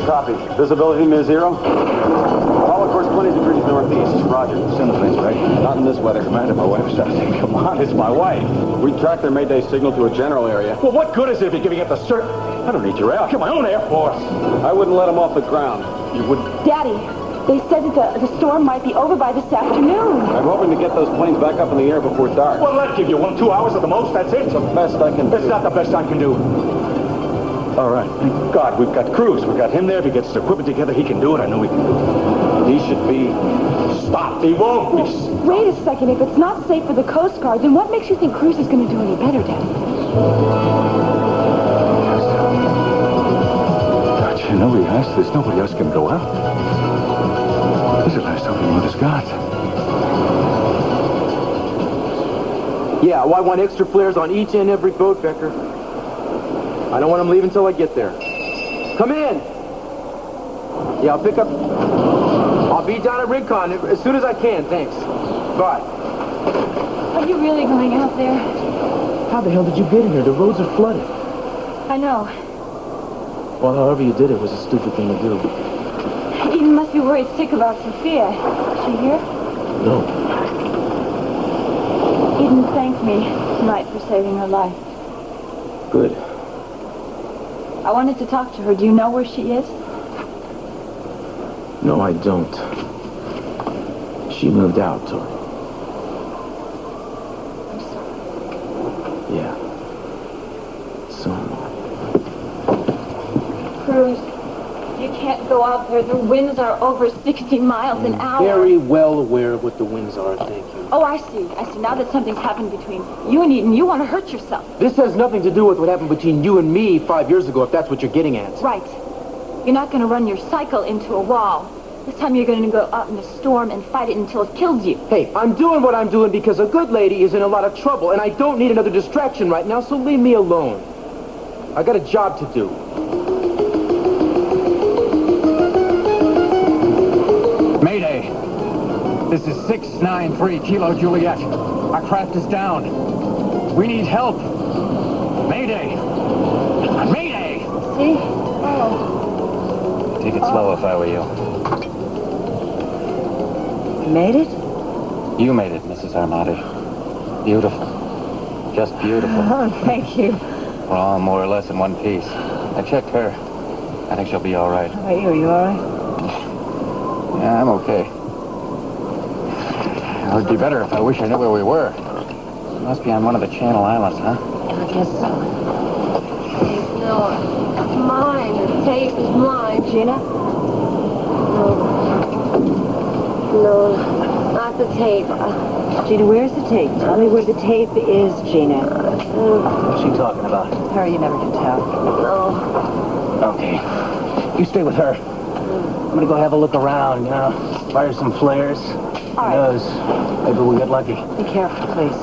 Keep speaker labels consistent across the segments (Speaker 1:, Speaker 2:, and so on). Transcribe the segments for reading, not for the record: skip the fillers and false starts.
Speaker 1: Copy. Visibility near zero? All, of course, 20 degrees northeast. Roger.
Speaker 2: Send the place, right? Not in this weather. Commander, my wife's starting.
Speaker 1: Come on, it's my wife. We tracked their Mayday signal to a general area.
Speaker 2: Well, what good is it if you're giving it the cert? I don't need your air. I'll get my own Air Force.
Speaker 1: I wouldn't let them off the ground. You wouldn't?
Speaker 3: Daddy, they said that the storm might be over by this afternoon.
Speaker 1: I'm hoping to get those planes back up in the air before dark.
Speaker 2: Well, that'll give you 1, 2 hours at the most. That's it.
Speaker 1: It's the best I can do.
Speaker 2: It's not the best I can do. All right. Thank God, we've got Cruz. We've got him there. If he gets his equipment together, he can do it. I know he can do it.
Speaker 1: He should be
Speaker 2: stopped. He won't be.
Speaker 3: Wait a second. If it's not safe for the Coast Guard, then what makes you think Cruz is going to do any better, Daddy?
Speaker 2: Gotcha. Nobody has this. Nobody else can go out. This is the last opening with his guards.
Speaker 4: Yeah, well, I want extra flares on each and every boat, Becker. I don't want them leaving until I get there. Come in! Yeah, I'll pick up... I'll be down at Rincon as soon as I can, thanks. Bye.
Speaker 3: Are you really going out there?
Speaker 4: How the hell did you get in here? The roads are flooded.
Speaker 3: I know.
Speaker 4: Well, however you did it was a stupid thing to do.
Speaker 3: Eden must be worried sick about Sophia. Is she here?
Speaker 4: No.
Speaker 3: Eden thanked me tonight for saving her life.
Speaker 4: Good.
Speaker 3: I wanted to talk to her. Do you know where she is?
Speaker 4: No, I don't. She moved out, Tori.
Speaker 3: I'm sorry.
Speaker 4: Yeah. So...
Speaker 3: Cruz, you can't go out there. The winds are over 60 miles an hour.
Speaker 4: Very well aware of what the winds are, thank you.
Speaker 3: Oh, I see. I see. Now that something's happened between you and Eden, you want to hurt yourself.
Speaker 4: This has nothing to do with what happened between you and me 5 years ago, if that's what you're getting at.
Speaker 3: Right. You're not going to run your cycle into a wall. This time you're going to go out in a storm and fight it until it kills you.
Speaker 4: Hey, I'm doing what I'm doing because a good lady is in a lot of trouble, and I don't need another distraction right now, so leave me alone. I got a job to do.
Speaker 5: Mayday. This is 693 Kilo Juliet. Our craft is down. We need help. Mayday. Mayday!
Speaker 3: See? Oh.
Speaker 5: Take it slow if I were you.
Speaker 3: You made it?
Speaker 5: You made it, Mrs. Armati. Beautiful. Just beautiful.
Speaker 3: Oh, thank you.
Speaker 5: We're all more or less in one piece. I checked her. I think she'll be all right.
Speaker 3: How about you? Are you all right?
Speaker 5: Yeah, I'm okay. It would be better if I wish I knew where we were. We must be on one of the Channel Islands, huh?
Speaker 3: I guess so.
Speaker 6: No, it's mine. The tape is mine.
Speaker 3: Gina?
Speaker 6: No, not the tape.
Speaker 3: Gina, where's the tape? Tell me where the tape is, Gina.
Speaker 4: What's she talking about?
Speaker 3: Her, you never can tell.
Speaker 6: No.
Speaker 4: Okay. You stay with her. I'm gonna go have a look around, you know, fire some flares.
Speaker 3: All right.
Speaker 4: Who knows? Maybe we'll get lucky.
Speaker 3: Be careful, please.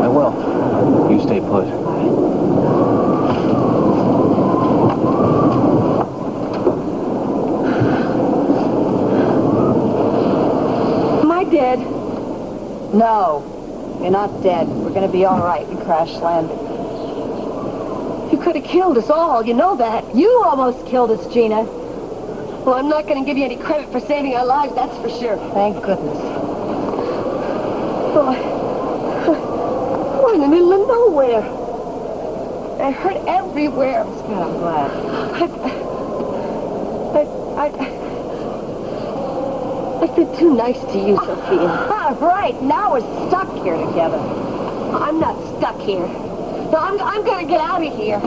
Speaker 4: I will. You stay put.
Speaker 3: Am I dead? No. You're not dead. We're going to be all right. We crash landed.
Speaker 6: You could have killed us all. You know that.
Speaker 3: You almost killed us, Gina.
Speaker 6: Well, I'm not going to give you any credit for saving our lives, that's for sure.
Speaker 3: Thank goodness.
Speaker 6: Oh, we're in the middle of nowhere. I hurt everywhere.
Speaker 3: That's good. I'm glad.
Speaker 6: I've been too nice to you, Sophia.
Speaker 3: Ah, right. Now we're stuck here together.
Speaker 6: I'm not stuck here. No, I'm going to get out of here.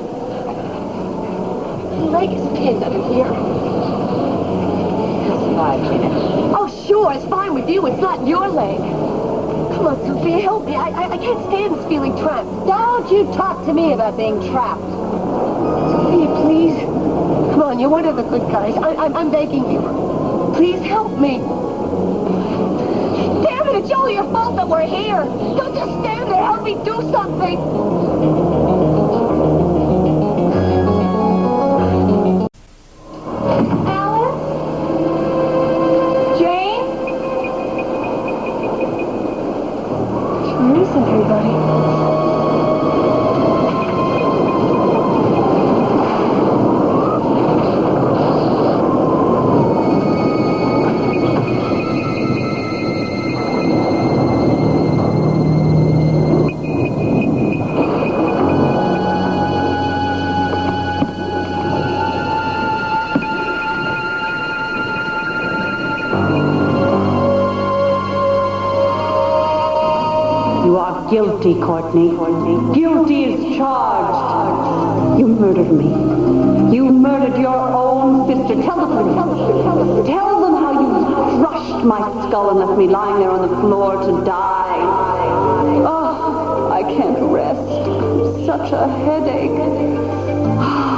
Speaker 6: My leg is pinned under here.
Speaker 3: It's fine, Gina.
Speaker 6: Oh, sure, it's fine with you. It's not your leg. Come on, Sophia, help me. I can't stand this feeling trapped.
Speaker 3: Don't you talk to me about being trapped.
Speaker 6: Sophia, please. Come on, you're one of the good guys. I'm begging you. Please help me. Damn it, it's all your fault that we're here. Don't just stand there. Help me do something.
Speaker 3: guilty, Courtney. Guilty as charged. You murdered me. You murdered your own sister. Tell them how you crushed my skull and left me lying there on the floor to die. Oh, I can't rest. Such a headache.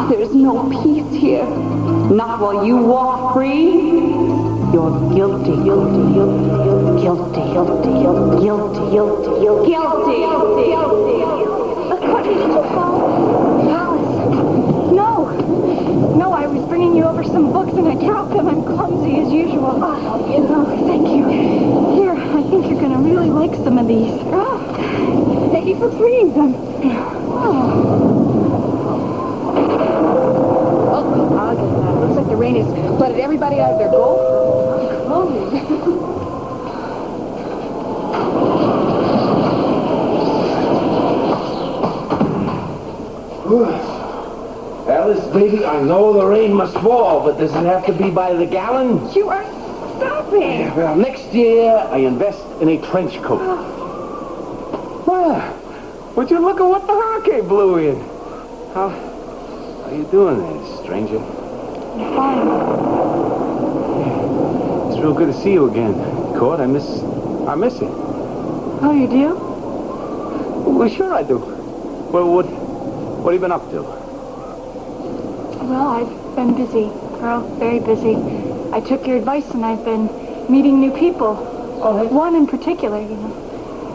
Speaker 3: There's no peace here. Not while you walk free. You're guilty, guilty, guilty, guilty, guilty, guilty, guilty, guilty, guilty.
Speaker 6: Courtney, did you fall? Alice. No, I was bringing you over some books and I dropped them. I'm clumsy as usual. Oh, thank you. Here, I think you're going to really like some of these. Oh, thank you for freeing them. I'll get that. Looks like the rain has flooded everybody out of their gold.
Speaker 4: Alice, baby, I know the rain must fall, but does it have to be by the gallon?
Speaker 6: You are stopping.
Speaker 4: Yeah, well, next year I invest in a trench coat. Well, would you look at what the hurricane blew in? How you doing there, stranger?
Speaker 6: I'm fine.
Speaker 4: It's real good to see you again, Court. I miss you.
Speaker 6: Oh, you do?
Speaker 4: Well, sure I do. Well, what have you been up to?
Speaker 6: Well, I've been busy, Earl, very busy. I took your advice and I've been meeting new people.
Speaker 4: Oh,
Speaker 6: one in particular, you know.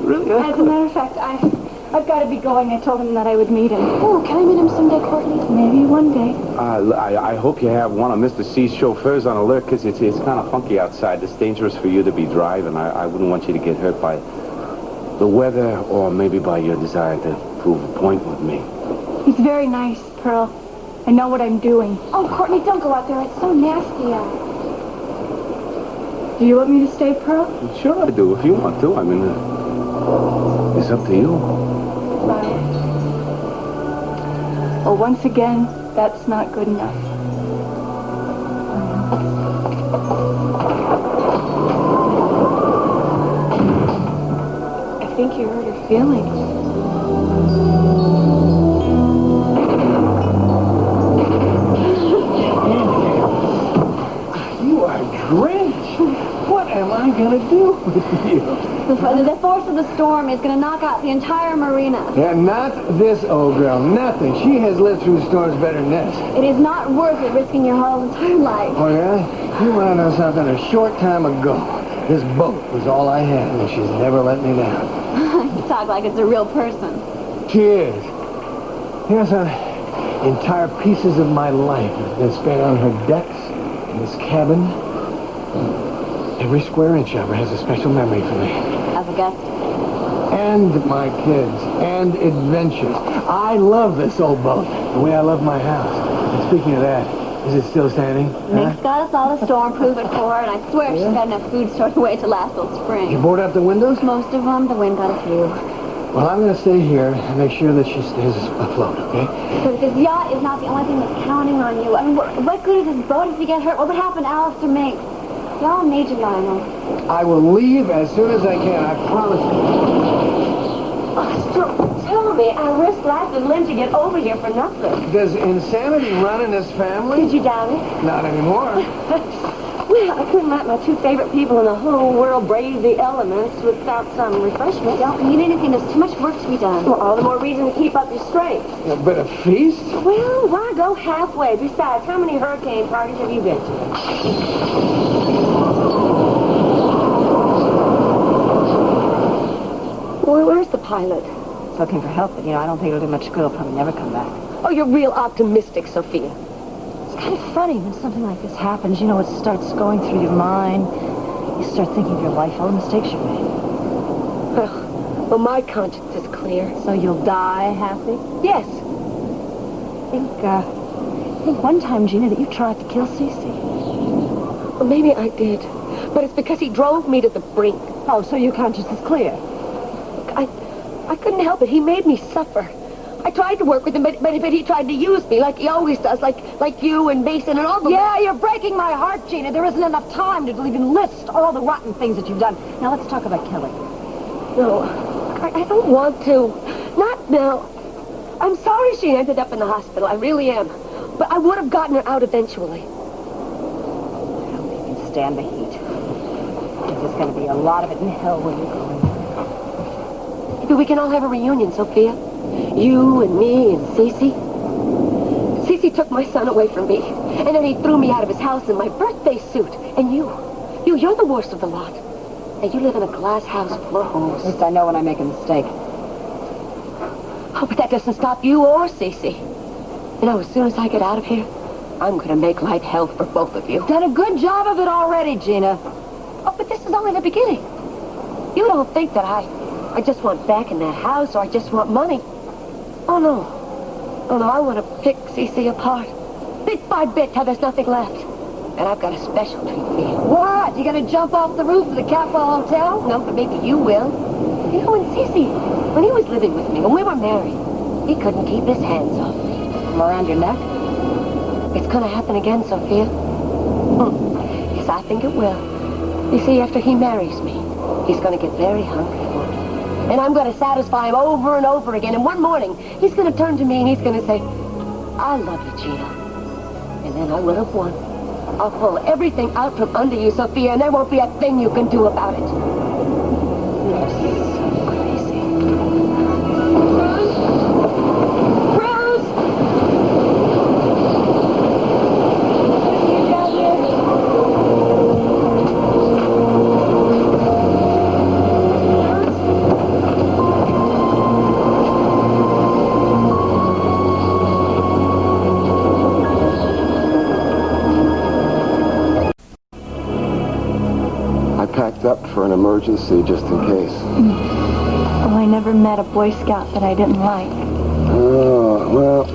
Speaker 4: Really?
Speaker 6: As a matter of fact, I've got to be going. I told him that I would meet him. Oh, can I meet him someday, Courtney? Maybe one day.
Speaker 2: I hope you have one of Mr. C's chauffeurs on alert, because it's kind of funky outside. It's dangerous for you to be driving. I wouldn't want you to get hurt by the weather or maybe by your desire to prove a point with me.
Speaker 6: He's very nice, Pearl. I know what I'm doing.
Speaker 7: Oh, Courtney, don't go out there. It's so nasty out.
Speaker 6: Do you want me to stay, Pearl?
Speaker 2: Sure I do, if you want to. I mean, it's up to you.
Speaker 6: Well, once again, that's not good enough. I think you hurt her feelings.
Speaker 4: You are drenched. What am I going to do with you?
Speaker 7: The force of the storm is going to knock out the entire marina.
Speaker 8: Yeah, not this old girl. Nothing. She has lived through storms better than this.
Speaker 7: It is not worth it risking your whole entire life.
Speaker 8: Oh, yeah? You want to know something? A short time ago, this boat was all I had, and she's never let me down.
Speaker 7: You talk like it's a real person.
Speaker 8: She is. You know something? Entire pieces of my life have been spent on her decks, in this cabin. Every square inch of her has a special memory for me.
Speaker 7: As a guest.
Speaker 8: And my kids. And adventures. I love this old boat. The way I love my house. And speaking of that, is it still standing?
Speaker 7: Nick's got us all a storm-proof it for her, and I swear she's got enough food stored away to last till spring.
Speaker 8: You board up the windows?
Speaker 7: Most of them, the wind got a few.
Speaker 8: Well, I'm going to stay here and make sure that she stays afloat, okay?
Speaker 7: But this yacht is not the only thing that's counting on you. I mean, what good is this boat if you get hurt? What would happen to Alice or Mink? Y'all need you, Lionel.
Speaker 8: I will leave as soon as I can, I promise you.
Speaker 7: Oh, tell me, I risked life and limb to get over here for nothing.
Speaker 8: Does insanity run in this family?
Speaker 7: Did you doubt it?
Speaker 8: Not anymore.
Speaker 7: Well, I couldn't let my two favorite people in the whole world brave the elements without some refreshment. Don't need anything. There's too much work to be done. Well, all the more reason to keep up your strength.
Speaker 8: But a feast?
Speaker 7: Well, why go halfway? Besides, how many hurricane parties have you been to? Where's the pilot?
Speaker 3: Looking for help, but, I don't think it'll do much good. He'll probably never come back.
Speaker 7: Oh, you're real optimistic, Sophia.
Speaker 3: It's kind of funny when something like this happens. It starts going through your mind. You start thinking of your life, all the mistakes you've made.
Speaker 7: Well, my conscience is clear.
Speaker 3: So you'll die happy?
Speaker 7: Yes.
Speaker 3: I think one time, Gina, that you tried to kill Cece.
Speaker 7: Well, maybe I did. But it's because he drove me to the brink.
Speaker 3: Oh, so your conscience is clear?
Speaker 7: I couldn't help it. He made me suffer. I tried to work with him, but he tried to use me like he always does, like you and Mason and all the...
Speaker 3: Yeah, you're breaking my heart, Gina. There isn't enough time to even list all the rotten things that you've done. Now, let's talk about killing.
Speaker 7: No, I don't want to. Not now. I'm sorry she ended up in the hospital. I really am. But I would have gotten her out eventually.
Speaker 3: I don't think you can stand the heat. There's going to be a lot of it in hell when you go in.
Speaker 7: Maybe we can all have a reunion, Sophia. You and me and Cece. Cece took my son away from me. And then he threw me out of his house in my birthday suit. And you're the worst of the lot. And you live in a glass house full of holes.
Speaker 3: At least I know when I make a mistake.
Speaker 7: Oh, but that doesn't stop you or Cece. You know, as soon as I get out of here, I'm going to make life hell for both of you.
Speaker 3: You've done a good job of it already, Gina.
Speaker 7: Oh, but this is only the beginning. You don't think that I just want back in that house, or I just want money. Oh, no. Oh, no, I want to pick Cece apart. Bit by bit, till there's nothing left. And I've got a special treat for you.
Speaker 3: What? You gonna jump off the roof of the Capitol Hotel?
Speaker 7: No, but maybe you will. You know, when Cece, when he was living with me, when we were married, he couldn't keep his hands off me.
Speaker 3: From around your neck?
Speaker 7: It's gonna happen again, Sophia. Yes, I think it will. You see, after he marries me, he's gonna get very hungry for me. And I'm gonna satisfy him over and over again. And one morning, he's gonna turn to me and he's gonna say, I love you, Gina. And then I will have won. I'll pull everything out from under you, Sophia, and there won't be a thing you can do about it. You're so crazy. Cruz!
Speaker 8: Packed up for an emergency just in case.
Speaker 6: Well, I never met a Boy Scout that I didn't like.
Speaker 8: Oh, well,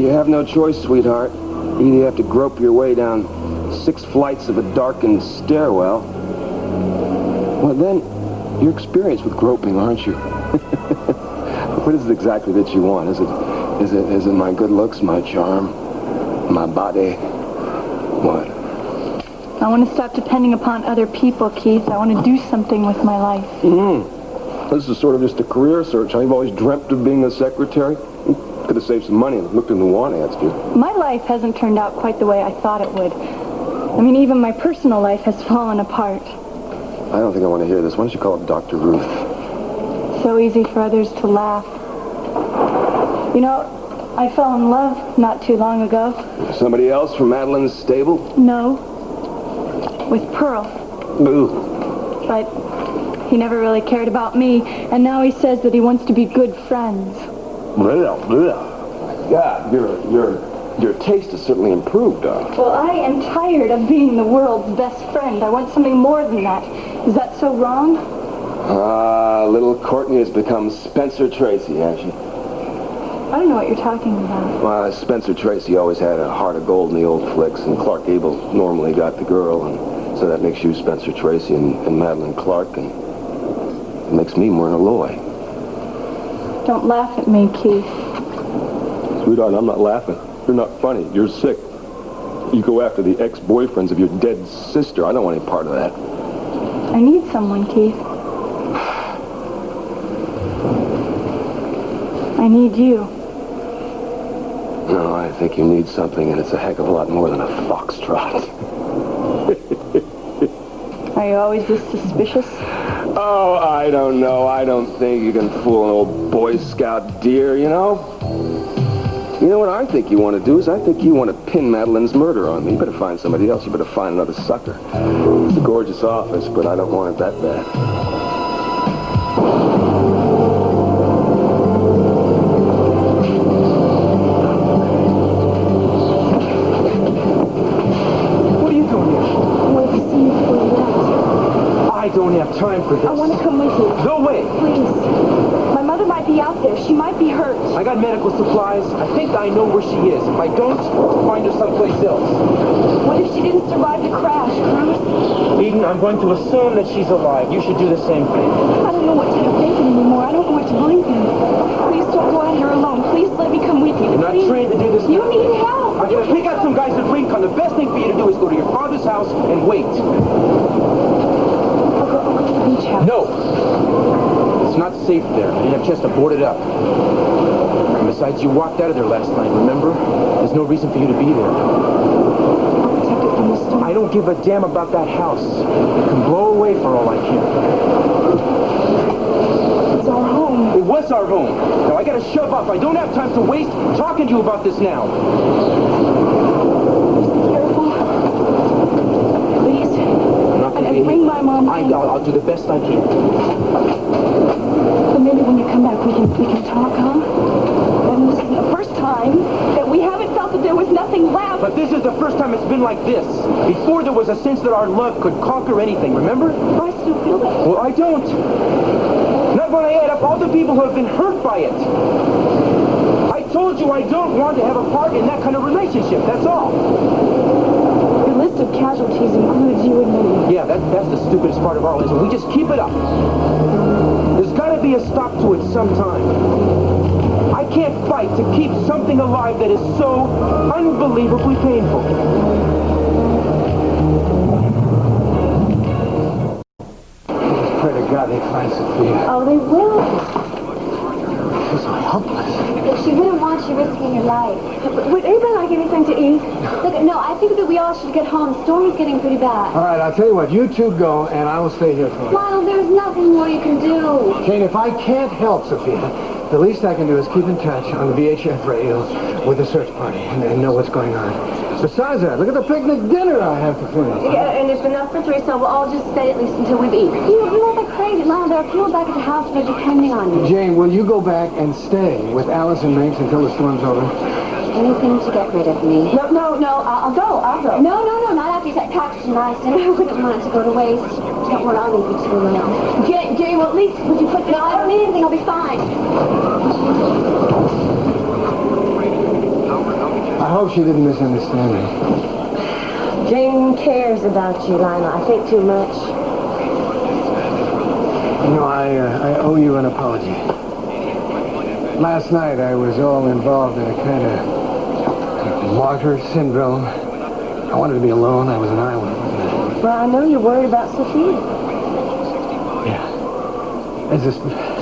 Speaker 8: you have no choice, sweetheart. Either you have to grope your way down 6 flights of a darkened stairwell. Well, then, you're experienced with groping, aren't you? What is it exactly that you want? Is it my good looks, my charm, my body? What?
Speaker 6: I want to stop depending upon other people, Keith. I want to do something with my life.
Speaker 8: This is sort of just a career search. I've always dreamt of being a secretary. Could have saved some money and looked into want ads, dude.
Speaker 6: My life hasn't turned out quite the way I thought it would. I mean, even my personal life has fallen apart.
Speaker 8: I don't think I want to hear this. Why don't you call up Dr. Ruth?
Speaker 6: So easy for others to laugh. You know, I fell in love not too long ago.
Speaker 8: Somebody else from Madeline's stable?
Speaker 6: No. With Pearl.
Speaker 8: Boo.
Speaker 6: But he never really cared about me, and now he says that he wants to be good friends.
Speaker 8: Well, God, your taste has certainly improved,
Speaker 6: Well, I am tired of being the world's best friend. I want something more than that. Is that so wrong?
Speaker 8: Little Courtney has become Spencer Tracy, hasn't she?
Speaker 6: I don't know what you're talking about.
Speaker 8: Well, Spencer Tracy always had a heart of gold in the old flicks, and Clark Gable normally got the girl, and so that makes you Spencer Tracy and Madeline Clark, and it makes me Myrna Loy.
Speaker 6: Don't laugh at me, Keith.
Speaker 8: Sweetheart, I'm not laughing. You're not funny. You're sick. You go after the ex-boyfriends of your dead sister. I don't want any part of that.
Speaker 6: I need someone, Keith. I need you.
Speaker 8: No, I think you need something, and it's a heck of a lot more than a foxtrot.
Speaker 6: Are you always this suspicious?
Speaker 8: Oh, I don't know. I don't think you can fool an old Boy Scout deer, you know? You know what I think you want to do is I think you want to pin Madeline's murder on me. You better find somebody else. You better find another sucker. It's a gorgeous office, but I don't want it that bad.
Speaker 4: I don't have time for this.
Speaker 6: I want to come with you.
Speaker 4: Go away.
Speaker 6: Please. My mother might be out there. She might be hurt.
Speaker 4: I got medical supplies. I think I know where she is. If I don't, find her someplace else.
Speaker 6: What if she didn't survive the crash, Cruz?
Speaker 4: Eden, I'm going to assume that she's alive. You should do the same thing.
Speaker 6: I don't know what to think anymore. I don't know what to believe in. Please don't go out here alone. Please let me come with you.
Speaker 4: You're not trained to do this.
Speaker 6: You need help.
Speaker 4: I'm going to pick out some guys with recon. The best thing for you to do is go to your father's house and wait.
Speaker 6: I'll go to the beach house.
Speaker 4: No. It's not safe there. I didn't have a chance to board it up. And besides, you walked out of there last night, remember? There's no reason for you to be there. I don't give a damn about that house. It can blow away for all I care.
Speaker 6: It's our home.
Speaker 4: It was our home. Now I gotta shove off. I don't have time to waste talking to you about this now.
Speaker 6: Careful. Please. And bring my mom home.
Speaker 4: I'll do the best I can.
Speaker 6: But maybe when you come back, we can talk, huh? And this is the first time that we haven't felt that there was nothing left.
Speaker 4: But this is the first time it's been like this. Before there was a sense that our love could conquer anything, remember?
Speaker 6: I still feel that.
Speaker 4: Well, I don't. Not when I add up all the people who have been hurt by it. I told you I don't want to have a part in that kind of relationship, that's all.
Speaker 6: Your list of casualties includes you and me.
Speaker 4: Yeah, that's the stupidest part of all, is we just keep it up. There's got to be a stop to it sometime. I can't fight to keep something alive that is so unbelievably painful.
Speaker 8: Just pray to God they find Sophia.
Speaker 6: Oh, they will.
Speaker 8: She's so helpless.
Speaker 6: She wouldn't want you risking your life. Would anybody like anything to eat? Look, no, I think that we all should get home. The storm is getting pretty bad.
Speaker 8: All right, I'll tell you what. You two go, and I will stay here for you.
Speaker 6: Lionel, there's nothing more you can do.
Speaker 8: Jane, if I can't help Sophia, the least I can do is keep in touch on the VHF radio with the search party and know what's going on. Besides that, look at the picnic dinner I have to finish.
Speaker 6: Yeah, and it's enough for three, so we'll all just stay at least until we've eaten. You know, they're crazy. Lionel, there are people back at the house that are depending on you.
Speaker 8: Jane, will you go back and stay with Alice and Miggs until the storm's over?
Speaker 6: Anything to get rid of me. No, I'll go. No, not after you said packed nice, and I wouldn't want it to go to waste. Don't worry, I'll leave you two alone. Jane, well, at least would you put... No, I don't need anything, I'll be fine.
Speaker 8: I hope she didn't misunderstand me.
Speaker 7: Jane cares about you, Lionel. I think too much.
Speaker 8: You know, I owe you an apology. Last night I was all involved in a kind of martyr syndrome. I wanted to be alone. I was an island.
Speaker 7: Well, I know you're worried about Sophia.
Speaker 8: Yeah. There's a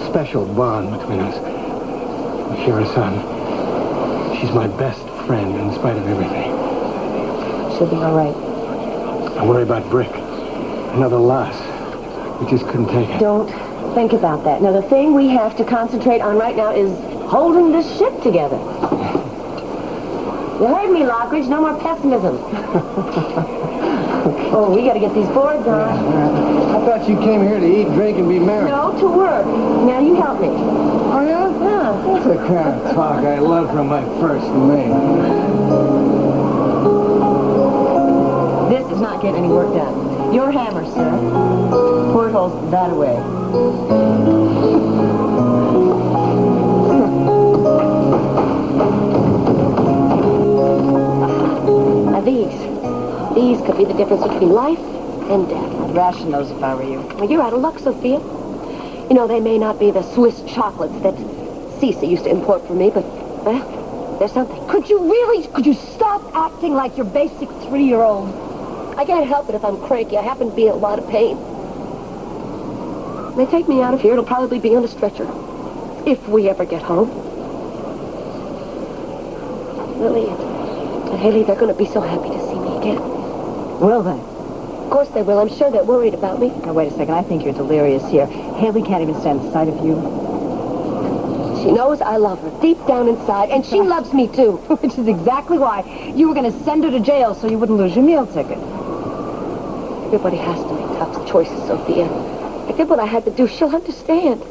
Speaker 8: special bond between us. She's our son. She's my best friend in spite of everything.
Speaker 7: She'll be all right.
Speaker 8: I worry about Brick. Another loss. We just couldn't take it.
Speaker 7: Don't think about that. Now, the thing we have to concentrate on right now is holding this ship together. You heard me, Lockridge. No more pessimism. Oh, we got to get these boards on.
Speaker 8: Yeah. I thought you came here to eat, drink, and be merry.
Speaker 7: No, to work. Now, you help me.
Speaker 8: Oh, yeah?
Speaker 7: Yeah.
Speaker 8: That's the kind of talk I love from my first mate.
Speaker 7: This is not getting any work done. Your hammer, sir. Portholes that way. Now these could be the difference between life and death.
Speaker 9: I'd ration those if I were you.
Speaker 7: Well, you're out of luck, Sophia. You know, they may not be the Swiss chocolates that Cece used to import for me, but, well, there's something.
Speaker 9: Could you stop acting like your basic 3-year-old?
Speaker 7: I can't help it if I'm cranky. I happen to be in a lot of pain. When they take me out of here, it'll probably be on a stretcher. If we ever get home. Lily and Haley, they're going to be so happy to see me again.
Speaker 9: Will they?
Speaker 7: Of course they will. I'm sure they're worried about me.
Speaker 9: Now, wait a second. I think you're delirious here. Haley can't even stand the sight of you.
Speaker 7: She knows I love her, deep down inside, and she loves me, too.
Speaker 9: Which is exactly why you were going to send her to jail so you wouldn't lose your meal ticket.
Speaker 7: Everybody has to make tough choices, Sophia. I did what I had to do. She'll understand.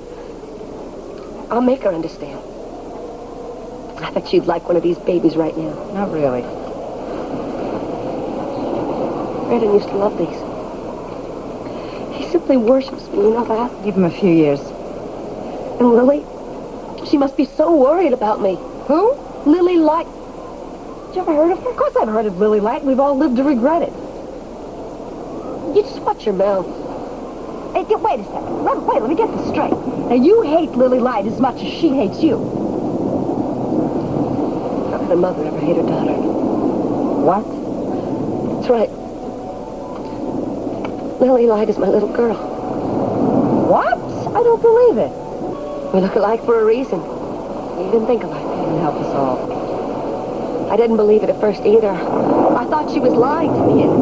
Speaker 7: I'll make her understand. I bet she'd like one of these babies right now.
Speaker 9: Not really.
Speaker 7: Brandon used to love these. He simply worships me, you know that?
Speaker 9: Give him a few years.
Speaker 7: And Lily, she must be so worried about me.
Speaker 9: Who?
Speaker 7: Lily Light.
Speaker 9: You ever heard of her? Of course I've heard of Lily Light. We've all lived to regret it.
Speaker 7: You just watch your mouth.
Speaker 9: Hey, wait a second. Wait, let me get this straight. Now, you hate Lily Light as much as she hates you.
Speaker 7: How could a mother ever hate her daughter?
Speaker 9: What?
Speaker 7: That's right. Lily Light is my little girl.
Speaker 9: What? I don't believe it.
Speaker 7: We look alike for a reason. We even think alike.
Speaker 9: Can help us all.
Speaker 7: I didn't believe it at first either. I thought she was lying to me.
Speaker 9: Oh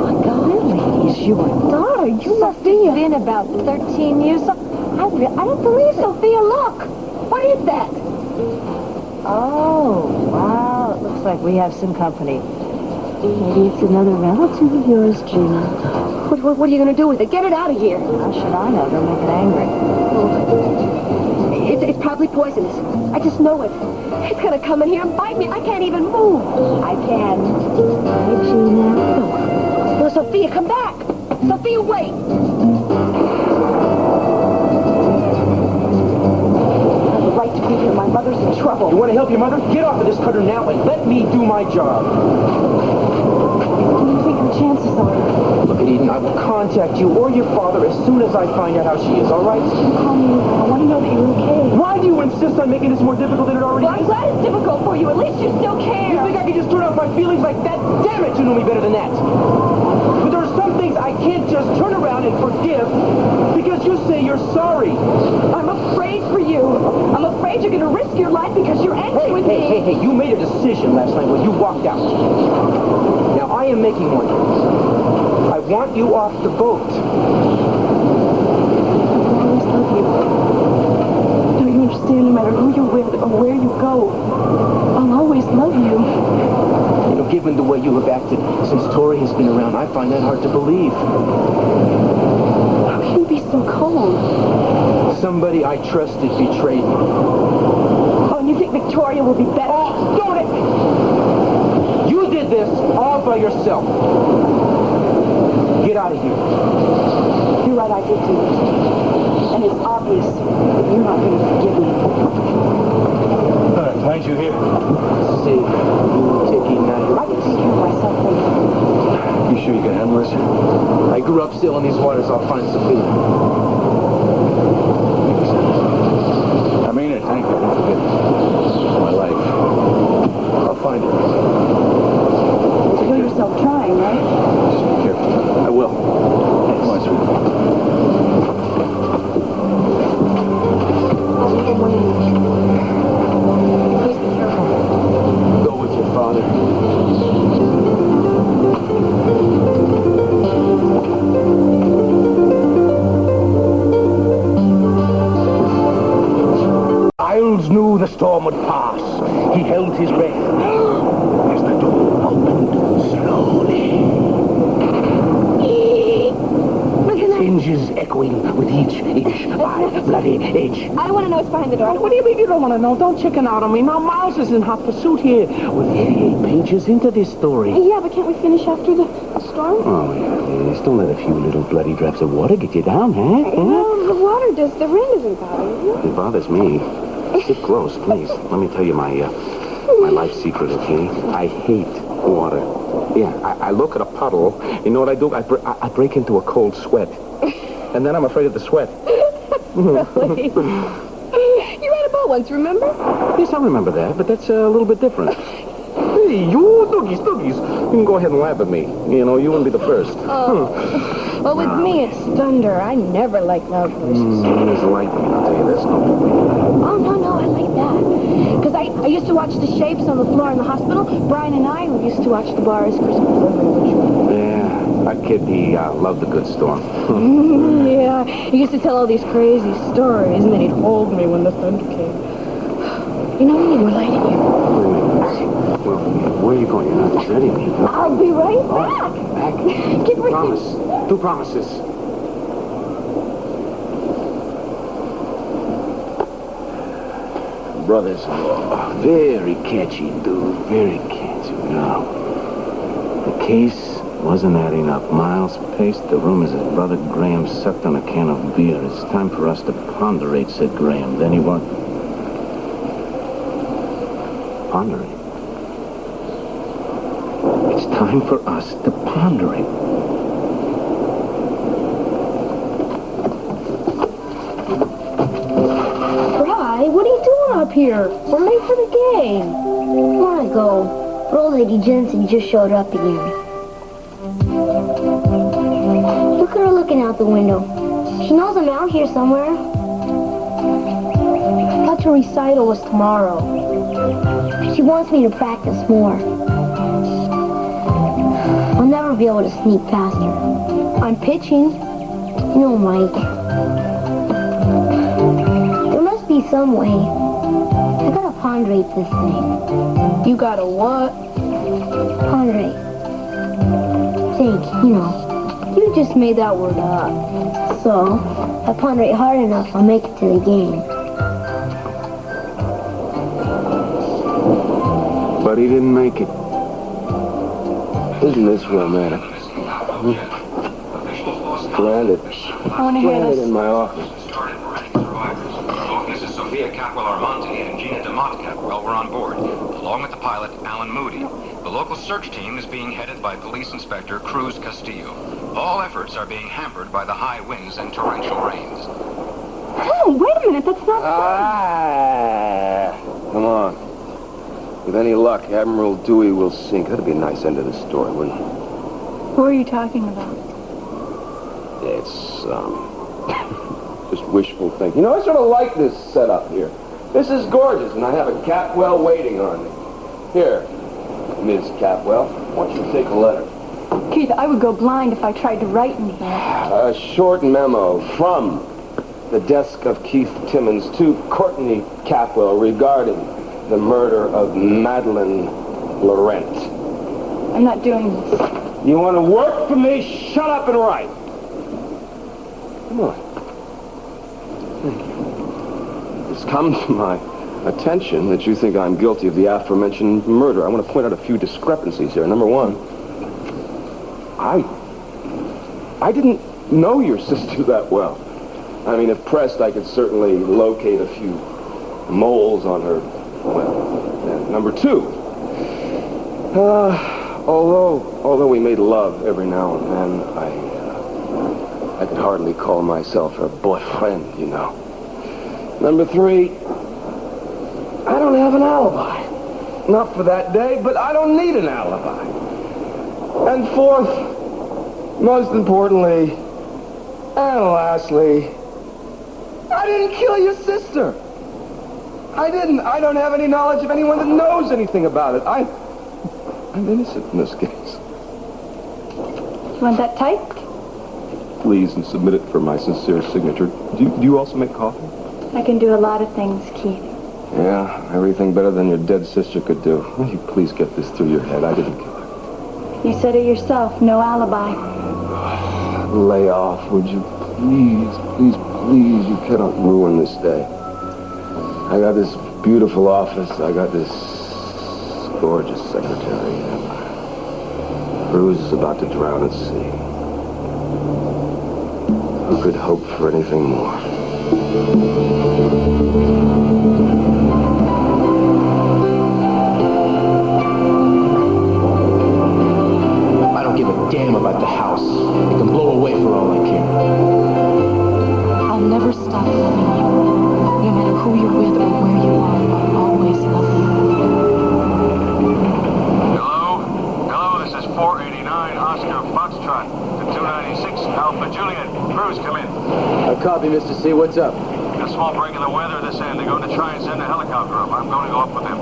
Speaker 9: my God, Lily, is your daughter. You must have been about 13 years old. I don't believe it.
Speaker 7: Sophia, look! What is that?
Speaker 9: Oh, wow. It looks like we have some company. Maybe it's another relative of yours, Gina.
Speaker 7: What are you going to do with it? Get it out of here.
Speaker 9: How should I know? They'll make it angry.
Speaker 7: It's probably poisonous. I just know it. It's going to come in here and bite me. I can't even move.
Speaker 9: I can. Hey, Gina.
Speaker 7: No, Sophia, come back. Sophia, wait. Right to be here. My mother's in trouble.
Speaker 4: You want to help your mother? Get off of this cutter now and let me do my job.
Speaker 9: What do you think your chances are?
Speaker 4: Look, Eden, I will contact you or your father as soon as I find out how she is, all right?
Speaker 9: Call me. I want to know that you're okay.
Speaker 4: Why do you insist on making this more difficult than it already
Speaker 7: Well, I'm
Speaker 4: is?
Speaker 7: glad it's difficult for you. At least you still care.
Speaker 4: You think I can just turn off my feelings like that? Damn it, you know me better than that. But there are some things I can't just turn around and forgive because you say you're sorry.
Speaker 7: I'm afraid for you. I'm afraid you're going to risk your life because you're angry with me.
Speaker 4: Hey, you made a decision last night when you walked out. Now, I am making one. I want you off the boat.
Speaker 9: I'll always love you. Don't you understand? No matter who you're with or where you go, I'll always love you.
Speaker 4: You know, given the way you have acted since Tori has been around, I find that hard to believe.
Speaker 9: How can you be so cold?
Speaker 4: Somebody I trusted betrayed me.
Speaker 9: Oh, and you think Victoria will be better?
Speaker 4: Oh, don't it! You did this all by yourself. Get out of here.
Speaker 9: You're right, I did do it. And it's obvious that you're not going to forgive me.
Speaker 8: Find you here.
Speaker 4: See, you take Eden out of here.
Speaker 9: I can take care of myself later.
Speaker 8: You sure you can handle this?
Speaker 4: I grew up still in these waters. I'll find Sophia.
Speaker 8: I mean it. Thank you. Don't forget my life. I'll find her.
Speaker 9: You know yourself trying, right?
Speaker 8: Just be careful.
Speaker 4: I will.
Speaker 8: Come on, sweetheart.
Speaker 7: Please be careful.
Speaker 4: Go with your father.
Speaker 8: Giles knew the storm would pass. He held his breath as the door opened slowly. Hinges echoing with each inch by bloody edge.
Speaker 7: I want to know what's behind the door.
Speaker 10: What do you mean you don't want to know? Don't chicken out on me. Now, Miles is in hot pursuit here.
Speaker 8: We're 88 pages into this story.
Speaker 7: Yeah, but can't we finish after the storm?
Speaker 2: Oh, yeah. Just don't let a few little bloody drops of water get you down, huh?
Speaker 7: No, the water does. The rain doesn't bother you.
Speaker 2: It bothers me. Sit close, please. Let me tell you my life secret, okay? I hate water. Yeah, I look at a puddle. You know what I do? I break into a cold sweat. And then I'm afraid of the sweat.
Speaker 7: Really? You read about once, remember?
Speaker 2: Yes, I remember that, but that's a little bit different. Hey, you doogies. You can go ahead and laugh at me. You know, you wouldn't be the first.
Speaker 7: Well, with me, it's thunder. I never like loud voices.
Speaker 2: There's lightning, I'll tell you. That's no good.
Speaker 7: Oh, no, I like that. Because I used to watch the shapes on the floor in the hospital. Brian and I used to watch the bars Christmas every ritual.
Speaker 2: Yeah, that kid, he loved a good storm.
Speaker 7: Yeah, he used to tell all these crazy stories, and then he'd hold me when the thunder came. You know, we need more light in here.
Speaker 2: Where are you going? You're not deserting me.
Speaker 7: I'll be right back.
Speaker 2: Back?
Speaker 7: Get ready.
Speaker 2: Promise. Two promises. Brothers-in-law. Very catchy, dude. Very catchy. Now, the case wasn't adding up. Miles paced the room as his brother Graham sucked on a can of beer. It's time for us to ponderate, said Graham. Then he went... Ponderate? It's time for us to ponderate.
Speaker 7: Bri, what are you doing up here? We're late for the game.
Speaker 11: Come on, go. But old lady Jensen just showed up again. Look at her looking out the window. She knows I'm out here somewhere. I thought your recital was tomorrow. She wants me to practice more. I'll never be able to sneak past her. I'm pitching. No, Mike. There must be some way. I gotta ponderate this thing.
Speaker 9: You gotta what?
Speaker 11: Ponderate. Think, you know.
Speaker 9: You just made that word up.
Speaker 11: So, if I ponderate hard enough, I'll make it to the game.
Speaker 2: But he didn't make it. Isn't this romantic? Stranded.
Speaker 6: I want to hear this.
Speaker 2: In my office.
Speaker 12: Mrs. Sophia Catwell-Armonti and Gina Catwell were on board, along with the pilot, Alan Moody. The local search team is being headed by Police Inspector Cruz Castillo. All efforts are being hampered by the high winds and torrential rains.
Speaker 6: Oh, wait a minute, that's not
Speaker 2: Come on. With any luck, Admiral Dewey will sink. That'd be a nice end to the story, wouldn't it?
Speaker 6: Who are you talking about?
Speaker 2: It's, just wishful thinking. You know, I sort of like this setup here. This is gorgeous, and I have a Catwell waiting on me. Here, Ms. Catwell, why don't you take a letter?
Speaker 6: Keith, I would go blind if I tried to write in here.
Speaker 2: A short memo from the desk of Keith Timmons to Courtney Catwell regarding the murder of Madeline Laurent.
Speaker 6: I'm not doing this.
Speaker 2: You want to work for me? Shut up and write. Come on. Thank you. It's come to my attention that you think I'm guilty of the aforementioned murder. I want to point out a few discrepancies here. Number one, I didn't know your sister that well. I mean, if pressed, I could certainly locate a few moles on her. Well, number two, although we made love every now and then, I could hardly call myself her boyfriend, you know. Number three, I don't have an alibi. Not for that day, but I don't need an alibi. And fourth, most importantly, and lastly, I didn't kill your sister. I didn't. I don't have any knowledge of anyone that knows anything about it. I'm innocent in this case.
Speaker 6: You want that typed?
Speaker 2: Please, and submit it for my sincere signature. Do you also make coffee?
Speaker 6: I can do a lot of things, Keith.
Speaker 2: Yeah, everything better than your dead sister could do. Will you please get this through your head? I didn't kill her.
Speaker 6: You said it yourself, no alibi.
Speaker 2: Lay off, would you? Please, please, please. You cannot ruin this day. I got this beautiful office. I got this gorgeous secretary. Cruz is about to drown at sea. Who could hope for anything more?
Speaker 4: I don't give a damn about the house. It can blow away for all I care.
Speaker 9: I'll never stop loving you. No matter who you're with or where you are, I'll always love you.
Speaker 12: Hello, this is 489 Oscar Foxtrot to 296 Alpha Juliet. Cruz, come in.
Speaker 4: Copy, Mr. C. What's up?
Speaker 12: A small break in the weather this end. They're going to try and send a helicopter up. I'm going to go up with them.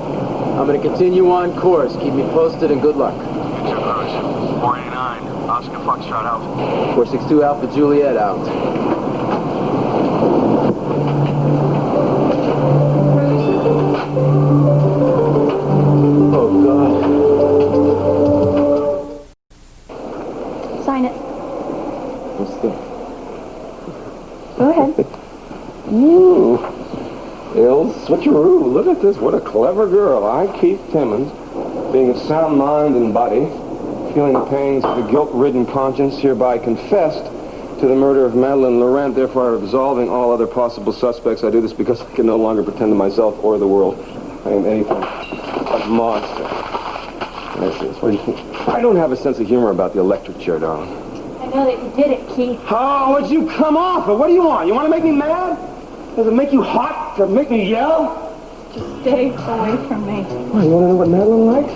Speaker 4: I'm going to continue on course. Keep me posted and good luck.
Speaker 12: You too, Cruz. 489 Oscar Foxtrot out.
Speaker 4: 462 Alpha Juliet out.
Speaker 2: Oh, God.
Speaker 6: Sign it.
Speaker 2: What's the...
Speaker 6: Go ahead.
Speaker 2: Ooh. Il switcheroo. Look at this. What a clever girl. I, Keith Timmons, being of sound mind and body, feeling the pangs of a guilt-ridden conscience, hereby confessed to the murder of Madeline Laurent, therefore absolving all other possible suspects. I do this because I can no longer pretend to myself or the world I am anything but a monster. What do you think? I don't have a sense of humor about the electric chair, darling.
Speaker 6: I know that you did it, Keith.
Speaker 2: Oh, would you come off it? What do you want? You want to make me mad? Does it make you hot? Does it make me yell?
Speaker 6: Just stay away from me.
Speaker 8: Well, you want to know what Madeline likes?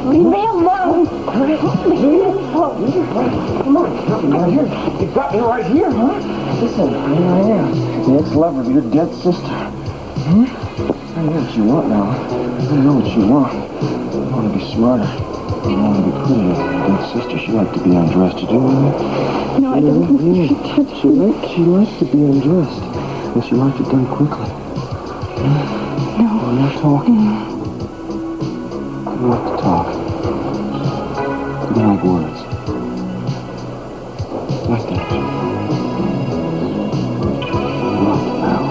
Speaker 6: Leave me alone.
Speaker 8: Come on, right here. You got me right here, huh? Listen, here I am, the ex-lover of your dead sister. Hmm? I know what you want now. I know what you want. You want to be smarter. You want to be prettier. Dead sister, she likes to be undressed. Did you know that?
Speaker 6: No, I don't.
Speaker 8: She likes to be undressed. And she likes it done quickly.
Speaker 6: No.
Speaker 8: Well, now talk. You like to talk. You don't like words. Like that. Love now.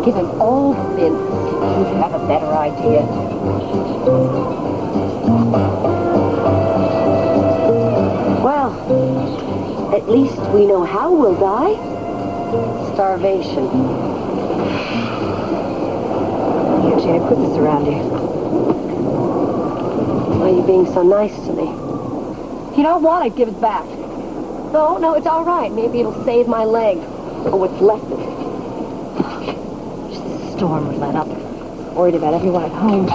Speaker 7: Give him all the mints. You'd have a better idea. Well, at least we know how we'll die. Starvation.
Speaker 3: Here, Gina, put this around you.
Speaker 7: Why are you being so nice to me?
Speaker 3: If you don't want it, give it back.
Speaker 7: No, it's all right. Maybe it'll save my leg. Or what's left of it.
Speaker 3: Storm would let up. Worried about everyone at home.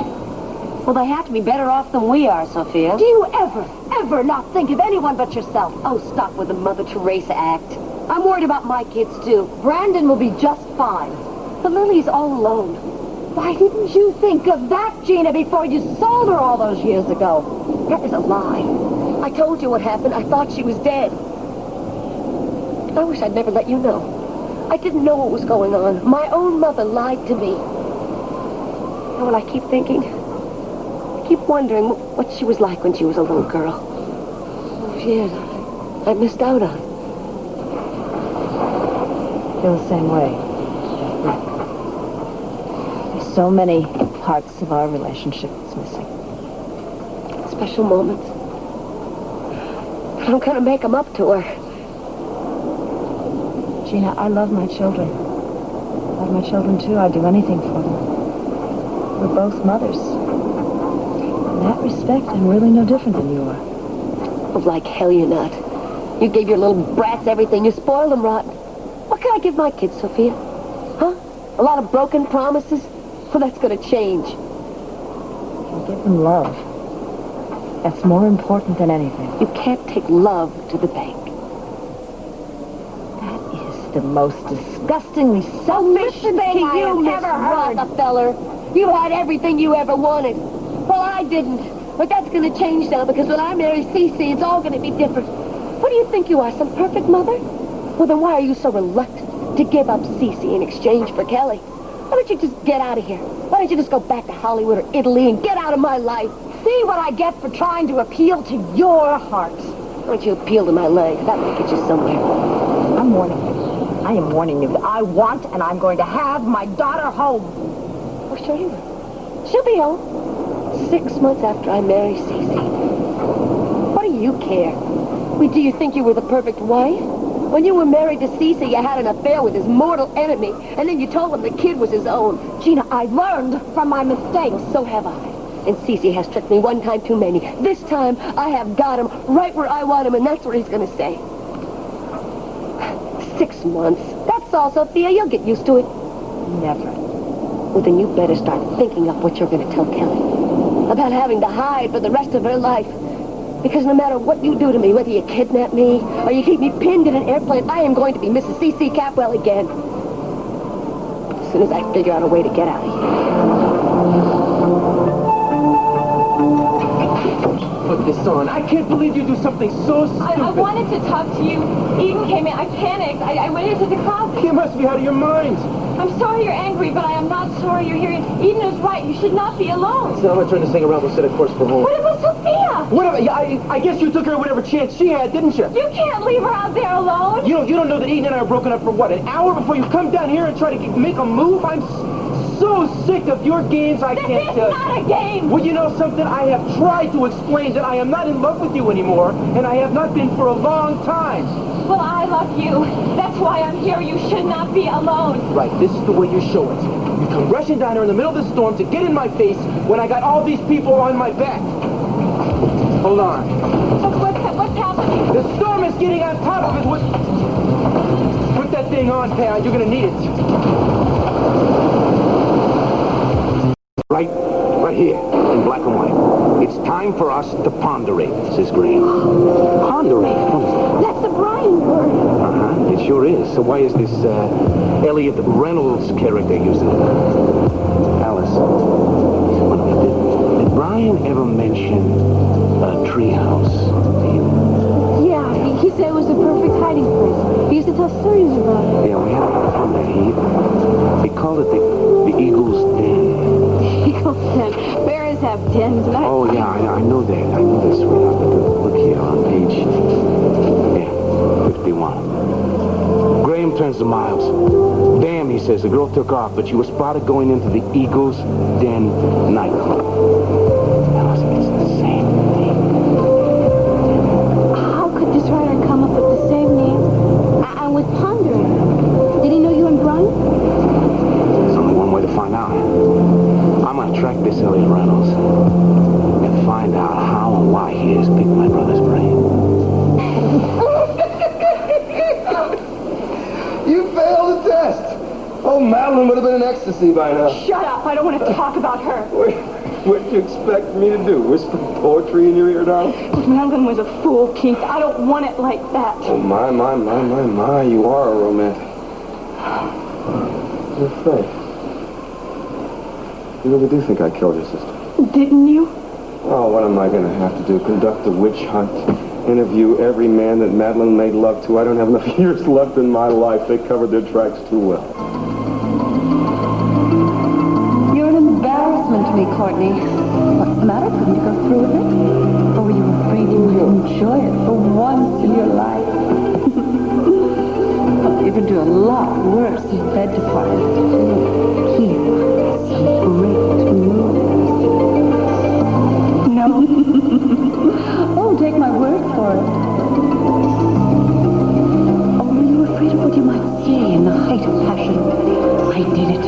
Speaker 7: Well, they have to be better off than we are, Sophia.
Speaker 3: Do you ever not think of anyone but yourself?
Speaker 7: Oh, stop with the Mother Teresa act. I'm worried about my kids, too.
Speaker 3: Brandon will be just fine.
Speaker 7: But Lily's all alone.
Speaker 3: Why didn't you think of that, Gina, before you sold her all those years ago?
Speaker 7: That is a lie. I told you what happened. I thought she was dead. I wish I'd never let you know. I didn't know what was going on. My own mother lied to me. And when I keep thinking, I keep wondering what she was like when she was a little girl. Those years I missed out on.
Speaker 3: I feel the same way. There's so many parts of our relationship that's missing.
Speaker 7: Special moments. But I'm going to make them up to her.
Speaker 3: Gina, I love my children. I love my children, too. I'd do anything for them. We're both mothers. In that respect, I'm really no different than you are.
Speaker 7: Oh, like hell you're not. You gave your little brats everything. You spoiled them rotten. What can I give my kids, Sophia? Huh? A lot of broken promises? Well, that's going to change.
Speaker 3: You give them love. That's more important than anything.
Speaker 7: You can't take love to the bank.
Speaker 3: The most disgustingly selfish thing I have ever heard.
Speaker 7: Rockefeller. You had everything you ever wanted. Well, I didn't. But that's going to change now, because when I marry Cece, it's all going to be different. What do you think you are, some perfect mother? Well, then why are you so reluctant to give up Cece in exchange for Kelly? Why don't you just get out of here? Why don't you just go back to Hollywood or Italy and get out of my life?
Speaker 3: See what I get for trying to appeal to your heart.
Speaker 7: Why don't you appeal to my leg? That will get you somewhere.
Speaker 3: I'm warning you. I am warning you that I want and I'm going to have my daughter home.
Speaker 7: Oh, sure you will. She'll be home 6 months after I marry Cece. What do you care? Do you think you were the perfect wife? When you were married to Cece, you had an affair with his mortal enemy, and then you told him the kid was his own.
Speaker 3: Gina, I learned from my mistakes.
Speaker 7: Well, so have I. And Cece has tricked me one time too many. This time, I have got him right where I want him, and that's what he's going to say. 6 months. That's all, Sophia. You'll get used to it.
Speaker 3: Never.
Speaker 7: Well, then you better start thinking up what you're going to tell Kelly. About having to hide for the rest of her life. Because no matter what you do to me, whether you kidnap me or you keep me pinned in an airplane, I am going to be Mrs. C.C. Capwell again. As soon as I figure out a way to get out of here.
Speaker 8: Put this on. I can't believe you do something so stupid.
Speaker 9: I wanted to talk to you. Eden came in. I panicked. I went into the closet.
Speaker 8: You must be out of your mind.
Speaker 9: I'm sorry you're angry, but I am not sorry you're here. Eden is right. You should not be alone.
Speaker 8: So I'm going to turn this thing around. We'll set a course for home.
Speaker 9: What about Sophia?
Speaker 8: Whatever. I guess you took her whatever chance she had, didn't you?
Speaker 9: You can't leave her out there alone.
Speaker 8: You don't know that Eden and I are broken up for what, an hour before you come down here and try to make a move? I'm
Speaker 4: so sick of your games, I can't tell you.
Speaker 6: This is not a game!
Speaker 4: Well, you know something? I have tried to explain that I am not in love with you anymore, and I have not been for a long time.
Speaker 6: Well, I love you. That's why I'm here. You should not be alone.
Speaker 4: Right, this is the way you show it. You come rushing down here in the middle of the storm to get in my face when I got all these people on my back. Hold on.
Speaker 6: What's happening?
Speaker 4: The storm is getting on top of it. Put that thing on, pal. You're gonna need it.
Speaker 2: Right here, in black and white. It's time for us to ponderate, says Graham. Ponderate?
Speaker 6: That's the Brian word.
Speaker 2: Uh-huh, it sure is. So why is this, Elliot Reynolds character using it? Alice, did Brian ever mention a treehouse to you?
Speaker 11: Yeah, he said it was the perfect hiding place. He used to tell stories about it.
Speaker 2: Yeah, we had a lot of fun there. He called it the Eagle's Den.
Speaker 11: Eagle's Den. Bears have dens, and
Speaker 2: Oh, yeah, I know that. I know this, sweetheart. But look here on page 51. Graham turns to Miles. Damn, he says, the girl took off, but she was spotted going into the Eagle's Den nightclub. Alice, it's the same thing.
Speaker 11: How could this writer come up with the same name? I was pondering. Did he know you and Brian?
Speaker 2: There's only one way to find out. I'm gonna track this Elliot Reynolds and find out how and why he has picked my brother's brain.
Speaker 4: You failed the test. Oh, Madeline would have been in ecstasy by now.
Speaker 6: Shut up. I don't want to talk about her.
Speaker 4: What do you expect me to do? Whisper poetry in your ear, darling?
Speaker 6: If Madeline was a fool, Keith, I don't want it like that.
Speaker 4: Oh, my, you are a romantic. You're afraid. You really do think I killed your sister?
Speaker 6: Didn't you?
Speaker 4: Oh, what am I going to have to do? Conduct a witch hunt? Interview every man that Madeline made love to? I don't have enough years left in my life. They covered their tracks too well.
Speaker 3: You're an embarrassment to me, Courtney. What's the matter? Couldn't you go through with it? Or were you afraid you wouldn't enjoy it for once in your life? You could do a lot worse than bed department. Keith, some great moves. No. Oh, take my word for it. Or were you afraid of what you might say in the height of passion? I did it.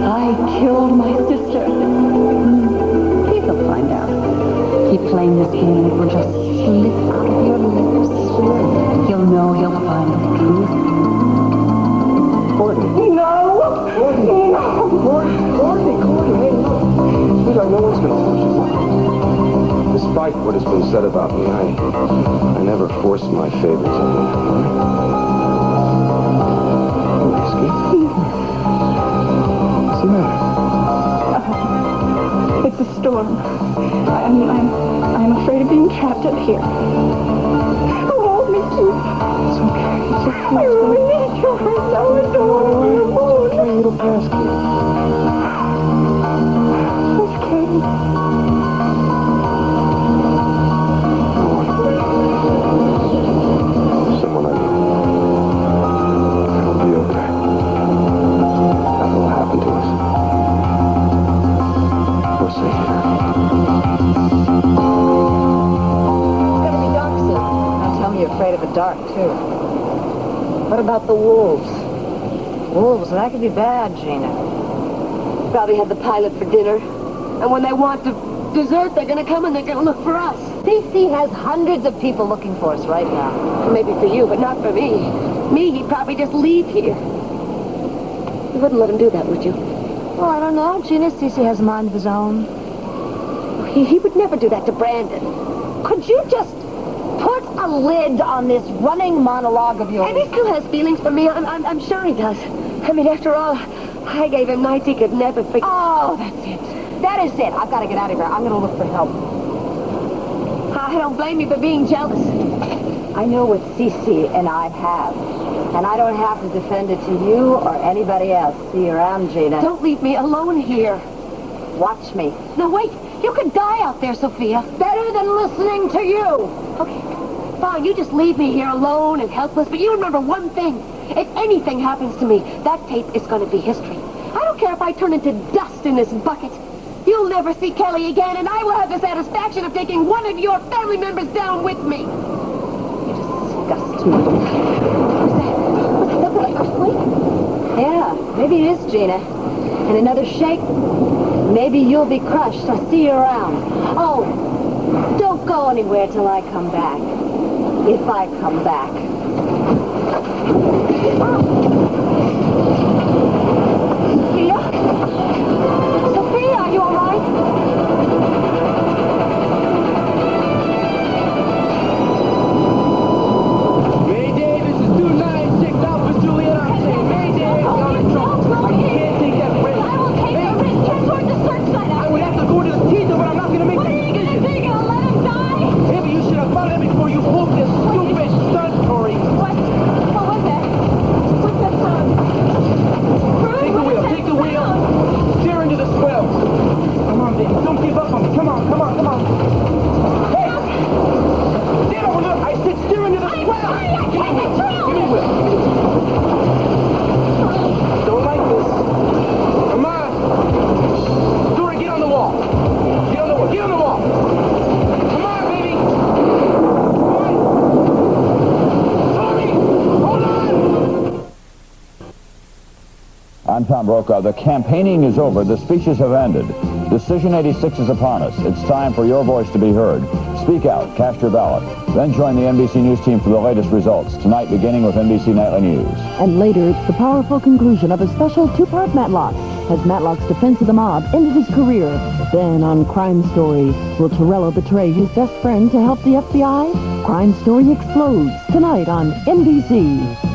Speaker 3: I killed my sister. He'll find out. Keep playing this game and it will just slip out of your lips. He'll know he'll find the truth.
Speaker 4: Courtney.
Speaker 6: No!
Speaker 4: Courtney, hey, sweetheart, no one's going to hurt you. Despite what has been said about me, I never forced my favors on anyone. What's the matter?
Speaker 6: It's a storm. I'm afraid of being trapped up here. Hold me, Keith.
Speaker 4: It's okay.
Speaker 6: I really need you. I know it's all
Speaker 4: Okay, it'll pass, Keith.
Speaker 6: Okay.
Speaker 4: Someone I know. It'll be okay. Nothing will happen to us. We're safe.
Speaker 3: It's gonna be dark soon. Now tell me you're afraid of the dark, too. What about the wolves? Wolves, that could be bad, Gina.
Speaker 7: Probably had the pilot for dinner. And when they want dessert, they're gonna come and they're gonna look for us.
Speaker 3: CC has hundreds of people looking for us right now.
Speaker 7: Maybe for you, but not for me. Me, he'd probably just leave here. You wouldn't let him do that, would you?
Speaker 3: Oh, I don't know. Gina, CC has a mind of his own.
Speaker 7: He would never do that to Brandon.
Speaker 3: Could you just put a lid on this running monologue of yours?
Speaker 7: And he still has feelings for me. I'm sure he does. I mean, after all, I gave him nights he could never forget.
Speaker 3: Oh, that's it. That is it. I've got to get out of here. I'm going to look for help.
Speaker 7: I don't blame you for being jealous.
Speaker 3: I know what CC and I have. And I don't have to defend it to you or anybody else. See you around, Gina.
Speaker 7: Don't leave me alone here.
Speaker 3: Watch me.
Speaker 7: No, wait. You could die out there, Sophia.
Speaker 3: Better than listening to you.
Speaker 7: Okay. Fine, you just leave me here alone and helpless. But you remember one thing. If anything happens to me, that tape is going to be history. I don't care if I turn into dust in this bucket. You'll never see Kelly again, and I will have the satisfaction of taking one of your family members down with me. You disgust me. What's that? What's that? Earthquake?
Speaker 3: Yeah, maybe it is, Gina. And another shake, maybe you'll be crushed. I'll see you around. Oh, don't go anywhere till I come back. If I come back.
Speaker 6: Sophia? Sophia, are you all right?
Speaker 4: Mayday, this is 296 Alpha Juliet. I'm saying Mayday. Y'all in trouble. I can't take that risk.
Speaker 6: I will take the risk. Head toward the search site.
Speaker 4: I would have to go to the teacher, but I'm not going to make
Speaker 6: What
Speaker 4: that
Speaker 6: are you going to
Speaker 4: decision.
Speaker 6: do? You going to let him die?
Speaker 4: Maybe you should have found him before you pulled this stupid stunt, Tori.
Speaker 6: What was that? What's that sound? Cruz,
Speaker 4: Take the wheel, take the wheel. Steer into the swells. Come on, baby. Don't give up on me. Come on, come on, come on. Hey! Stand over, look. I said steer into the swells.
Speaker 6: Sorry, I can't control
Speaker 4: Give me the wheel. Don't like this. Come on. Tori, get on the wall. Get on the wall. Get on the wall. Come on, baby. Come on. Tori, hold on.
Speaker 13: I'm Tom Brokaw. The campaigning is over. The speeches have ended. Decision 86 is upon us. It's time for your voice to be heard. Speak out. Cast your ballot. Then join the NBC News team for the latest results. Tonight, beginning with NBC Nightly News.
Speaker 14: And later, it's the powerful conclusion of a special two-part Matlock, as Matlock's defense of the mob ended his career. Then on Crime Story, will Torello betray his best friend to help the FBI? Crime Story explodes tonight on NBC.